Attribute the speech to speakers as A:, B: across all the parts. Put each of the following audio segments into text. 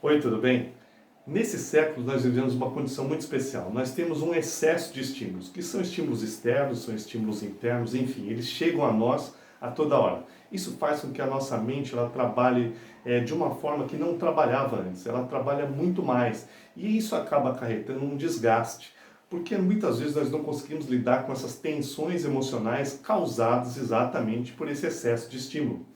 A: Oi, tudo bem? Nesse século nós vivemos uma condição muito especial. Nós temos um excesso de estímulos, que são estímulos externos, são estímulos internos, enfim, eles chegam a nós a toda hora. Isso faz com que a nossa mente ela trabalhe de uma forma que não trabalhava antes, ela trabalha muito mais. E isso acaba acarretando um desgaste, porque muitas vezes nós não conseguimos lidar com essas tensões emocionais causadas exatamente por esse excesso de estímulo.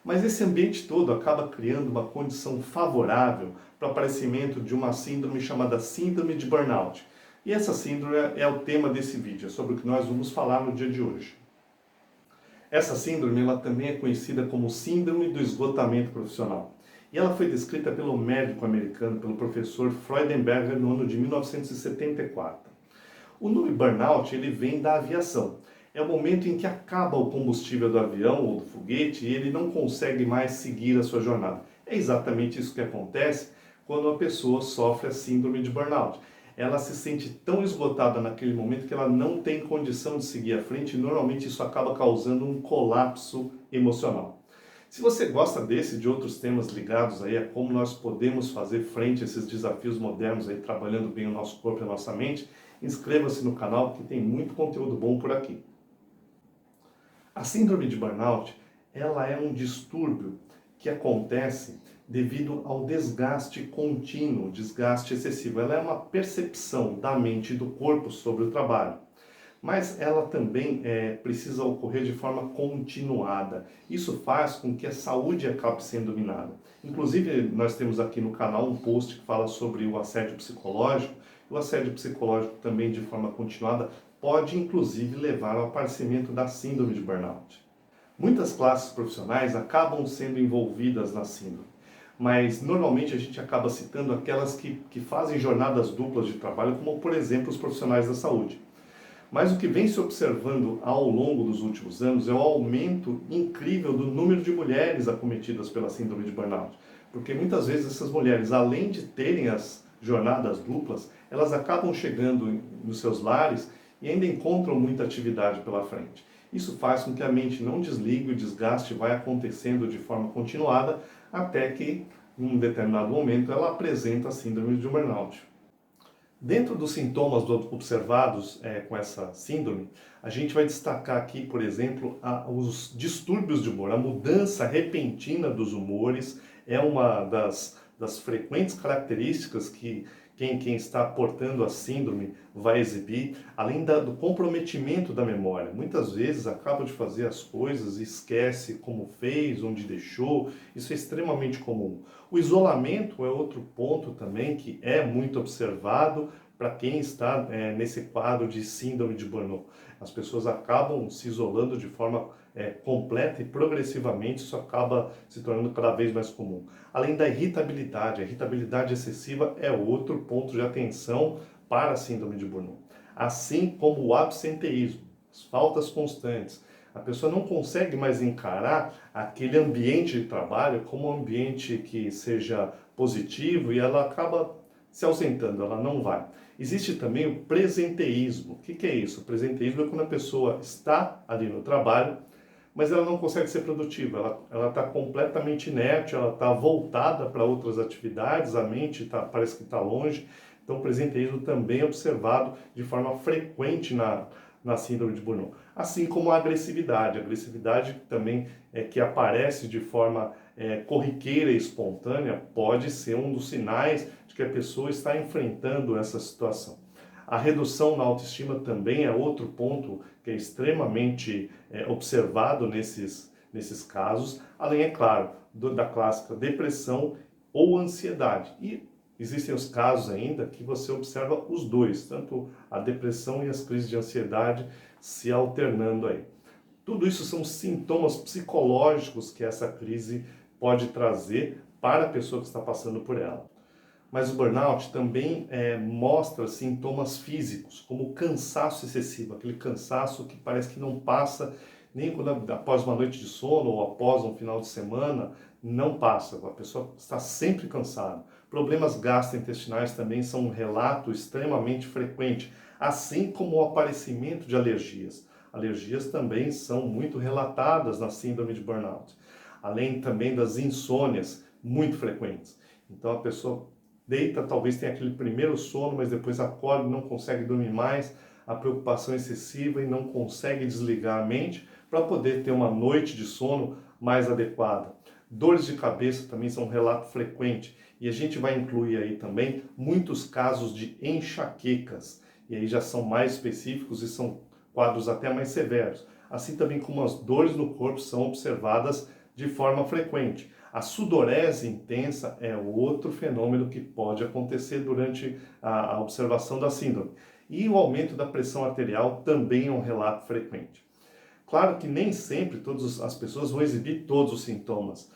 A: Mas esse ambiente todo acaba criando uma condição favorável para o aparecimento de uma síndrome chamada síndrome de burnout. E essa síndrome é o tema desse vídeo, é sobre o que nós vamos falar no dia de hoje. Essa síndrome ela também é conhecida como síndrome do esgotamento profissional. E ela foi descrita pelo médico americano, pelo professor Freudenberger, no ano de 1974. O nome burnout ele vem da aviação. É o momento em que acaba o combustível do avião ou do foguete e ele não consegue mais seguir a sua jornada. É exatamente isso que acontece quando a pessoa sofre a síndrome de burnout. Ela se sente tão esgotada naquele momento que ela não tem condição de seguir à frente e normalmente isso acaba causando um colapso emocional. Se você gosta desse e de outros temas ligados aí a como nós podemos fazer frente a esses desafios modernos aí, trabalhando bem o nosso corpo e a nossa mente, inscreva-se no canal que tem muito conteúdo bom por aqui. A síndrome de burnout, ela é um distúrbio que acontece devido ao desgaste contínuo, desgaste excessivo. Ela é uma percepção da mente e do corpo sobre o trabalho. Mas ela também precisa ocorrer de forma continuada. Isso faz com que a saúde acabe sendo minada. Inclusive, nós temos aqui no canal um post que fala sobre o assédio psicológico. O assédio psicológico também de forma continuada pode inclusive levar ao aparecimento da síndrome de burnout. Muitas classes profissionais acabam sendo envolvidas na síndrome, mas normalmente a gente acaba citando aquelas que fazem jornadas duplas de trabalho, como por exemplo os profissionais da saúde. Mas o que vem se observando ao longo dos últimos anos é o aumento incrível do número de mulheres acometidas pela síndrome de burnout. Porque muitas vezes essas mulheres, além de terem as jornadas duplas, elas acabam chegando nos seus lares e ainda encontram muita atividade pela frente. Isso faz com que a mente não desligue, o desgaste vai acontecendo de forma continuada até que, em um determinado momento, ela apresenta a síndrome de burnout. Dentro dos sintomas observados com essa síndrome, a gente vai destacar aqui, por exemplo, os distúrbios de humor. A mudança repentina dos humores é uma das frequentes características que quem está portando a síndrome vai exibir, além do comprometimento da memória. Muitas vezes acaba de fazer as coisas e esquece como fez, onde deixou. Isso é extremamente comum. O isolamento é outro ponto também que é muito observado para quem está nesse quadro de síndrome de burnout. As pessoas acabam se isolando de forma completa e progressivamente isso acaba se tornando cada vez mais comum. Além da irritabilidade, a irritabilidade excessiva é outro ponto de atenção para a síndrome de burnout. Assim como o absenteísmo, as faltas constantes. A pessoa não consegue mais encarar aquele ambiente de trabalho como um ambiente que seja positivo e ela acaba se ausentando, ela não vai. Existe também o presenteísmo. O que é isso? O presenteísmo é quando a pessoa está ali no trabalho, mas ela não consegue ser produtiva, ela está completamente inerte, ela está voltada para outras atividades, a mente parece que está longe. Então o presenteísmo também é observado de forma frequente na síndrome de burnout. Assim como a agressividade também que aparece de forma corriqueira e espontânea, pode ser um dos sinais de que a pessoa está enfrentando essa situação. A redução na autoestima também é outro ponto que é extremamente observado nesses casos, além, é claro, da clássica depressão ou ansiedade. E existem os casos ainda que você observa os dois, tanto a depressão e as crises de ansiedade se alternando aí. Tudo isso são sintomas psicológicos que essa crise pode trazer para a pessoa que está passando por ela. Mas o burnout também mostra sintomas físicos, como o cansaço excessivo, aquele cansaço que parece que não passa nem após uma noite de sono ou após um final de semana, não passa. A pessoa está sempre cansada. Problemas gastrointestinais também são um relato extremamente frequente, assim como o aparecimento de alergias. Alergias também são muito relatadas na síndrome de burnout, além também das insônias muito frequentes. Então a pessoa deita, talvez tenha aquele primeiro sono, mas depois acorda e não consegue dormir mais, a preocupação excessiva e não consegue desligar a mente para poder ter uma noite de sono mais adequada. Dores de cabeça também são um relato frequente e a gente vai incluir aí também muitos casos de enxaquecas, e aí já são mais específicos e são quadros até mais severos, assim também como as dores no corpo são observadas de forma frequente. A sudorese intensa é outro fenômeno que pode acontecer durante a observação da síndrome. E o aumento da pressão arterial também é um relato frequente. Claro que nem sempre todas as pessoas vão exibir todos os sintomas,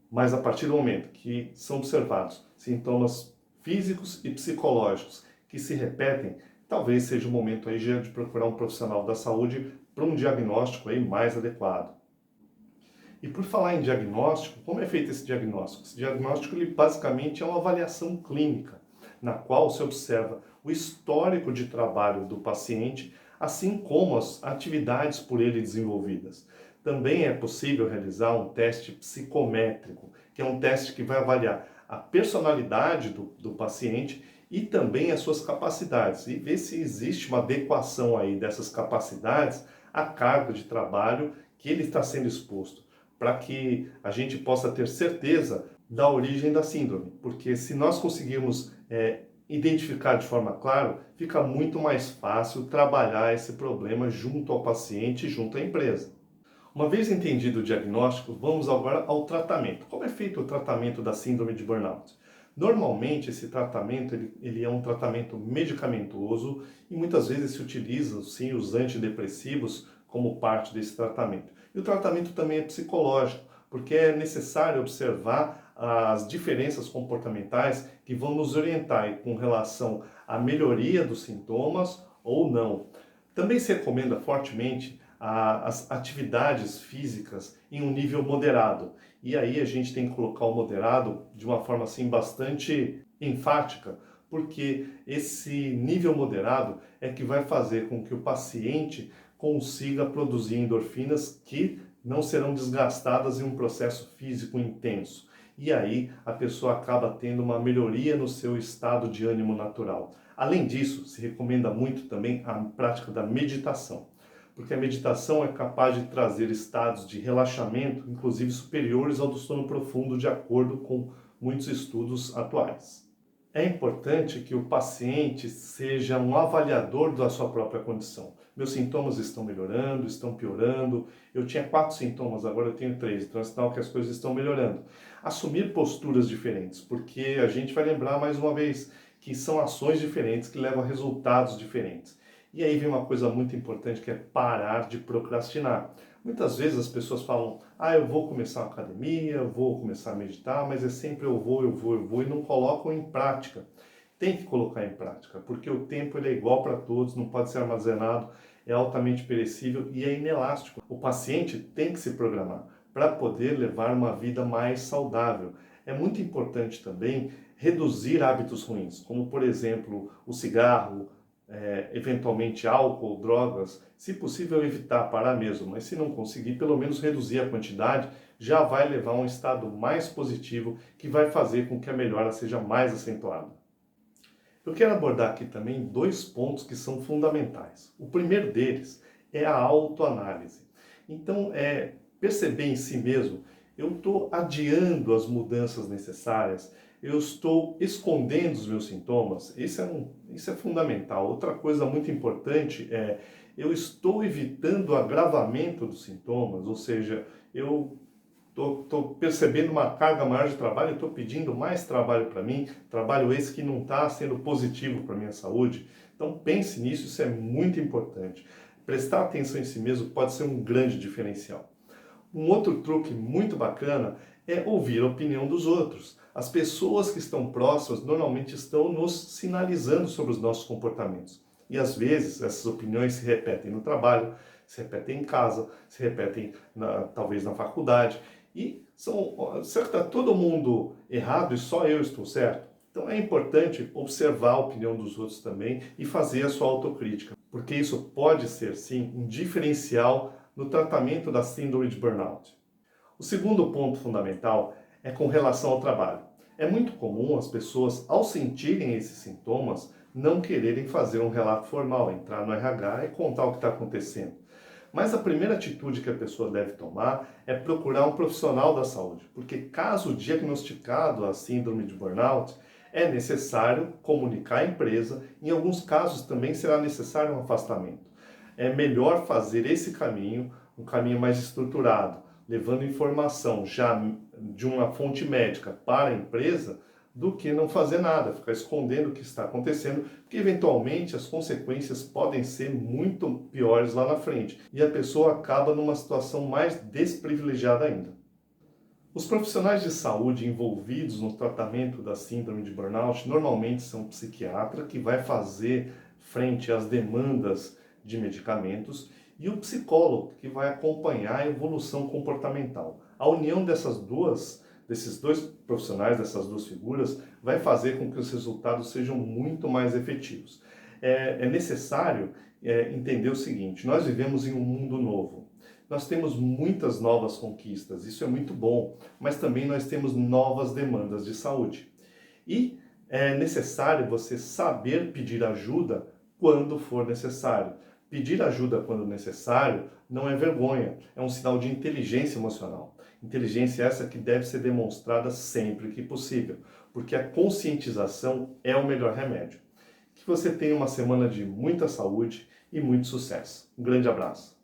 A: mas a partir do momento que são observados sintomas físicos e psicológicos que se repetem, talvez seja o momento aí de procurar um profissional da saúde para um diagnóstico aí mais adequado. E por falar em diagnóstico, como é feito esse diagnóstico? Esse diagnóstico ele basicamente é uma avaliação clínica, na qual se observa o histórico de trabalho do paciente, assim como as atividades por ele desenvolvidas. Também é possível realizar um teste psicométrico, que é um teste que vai avaliar a personalidade do paciente e também as suas capacidades, e ver se existe uma adequação aí dessas capacidades à carga de trabalho que ele está sendo exposto, para que a gente possa ter certeza da origem da síndrome. Porque se nós conseguirmos identificar de forma clara, fica muito mais fácil trabalhar esse problema junto ao paciente e junto à empresa. Uma vez entendido o diagnóstico, vamos agora ao tratamento. Como é feito o tratamento da síndrome de burnout? Normalmente esse tratamento ele é um tratamento medicamentoso e muitas vezes se utilizam sim os antidepressivos como parte desse tratamento. E o tratamento também é psicológico, porque é necessário observar as diferenças comportamentais que vão nos orientar com relação à melhoria dos sintomas ou não. Também se recomenda fortemente as atividades físicas em um nível moderado. E aí a gente tem que colocar o moderado de uma forma assim bastante enfática, porque esse nível moderado é que vai fazer com que o paciente consiga produzir endorfinas que não serão desgastadas em um processo físico intenso. E aí a pessoa acaba tendo uma melhoria no seu estado de ânimo natural. Além disso, se recomenda muito também a prática da meditação, porque a meditação é capaz de trazer estados de relaxamento, inclusive superiores ao do sono profundo, de acordo com muitos estudos atuais. É importante que o paciente seja um avaliador da sua própria condição. Meus sintomas estão melhorando, estão piorando. Eu tinha 4 sintomas, agora eu tenho 3. Então é sinal que as coisas estão melhorando. Assumir posturas diferentes, porque a gente vai lembrar mais uma vez que são ações diferentes que levam a resultados diferentes. E aí vem uma coisa muito importante que é parar de procrastinar. Muitas vezes as pessoas falam, eu vou começar a academia, eu vou começar a meditar, mas é sempre eu vou, e não colocam em prática. Tem que colocar em prática, porque o tempo ele é igual para todos, não pode ser armazenado, é altamente perecível e é inelástico. O paciente tem que se programar para poder levar uma vida mais saudável. É muito importante também reduzir hábitos ruins, como por exemplo o cigarro, eventualmente álcool, drogas, se possível evitar, parar mesmo, mas se não conseguir, pelo menos reduzir a quantidade, já vai levar a um estado mais positivo que vai fazer com que a melhora seja mais acentuada. Eu quero abordar aqui também 2 pontos que são fundamentais. O primeiro deles é a autoanálise. Então, perceber em si mesmo, eu estou adiando as mudanças necessárias, eu estou escondendo os meus sintomas, isso é fundamental. Outra coisa muito importante é, eu estou evitando o agravamento dos sintomas, ou seja, eu estou percebendo uma carga maior de trabalho, estou pedindo mais trabalho para mim, trabalho esse que não está sendo positivo para a minha saúde. Então pense nisso, isso é muito importante. Prestar atenção em si mesmo pode ser um grande diferencial. Um outro truque muito bacana é ouvir a opinião dos outros. As pessoas que estão próximas normalmente estão nos sinalizando sobre os nossos comportamentos. E às vezes essas opiniões se repetem no trabalho, se repetem em casa, se repetem talvez na faculdade. E será que está todo mundo errado e só eu estou certo? Então é importante observar a opinião dos outros também e fazer a sua autocrítica, porque isso pode ser sim um diferencial no tratamento da síndrome de burnout. O segundo ponto fundamental é com relação ao trabalho. É muito comum as pessoas, ao sentirem esses sintomas, não quererem fazer um relato formal, entrar no RH e contar o que está acontecendo. Mas a primeira atitude que a pessoa deve tomar é procurar um profissional da saúde, porque caso diagnosticado a síndrome de burnout, é necessário comunicar à empresa, em alguns casos também será necessário um afastamento. É melhor fazer esse caminho, um caminho mais estruturado, levando informação já de uma fonte médica para a empresa, do que não fazer nada, ficar escondendo o que está acontecendo, porque eventualmente as consequências podem ser muito piores lá na frente e a pessoa acaba numa situação mais desprivilegiada ainda. Os profissionais de saúde envolvidos no tratamento da síndrome de burnout normalmente são o psiquiatra, que vai fazer frente às demandas de medicamentos, e o psicólogo, que vai acompanhar a evolução comportamental. A união desses dois profissionais, dessas duas figuras, vai fazer com que os resultados sejam muito mais efetivos. É necessário entender o seguinte: nós vivemos em um mundo novo. Nós temos muitas novas conquistas, isso é muito bom, mas também nós temos novas demandas de saúde. E é necessário você saber pedir ajuda quando for necessário. Pedir ajuda quando necessário não é vergonha, é um sinal de inteligência emocional. Inteligência essa que deve ser demonstrada sempre que possível, porque a conscientização é o melhor remédio. Que você tenha uma semana de muita saúde e muito sucesso. Um grande abraço.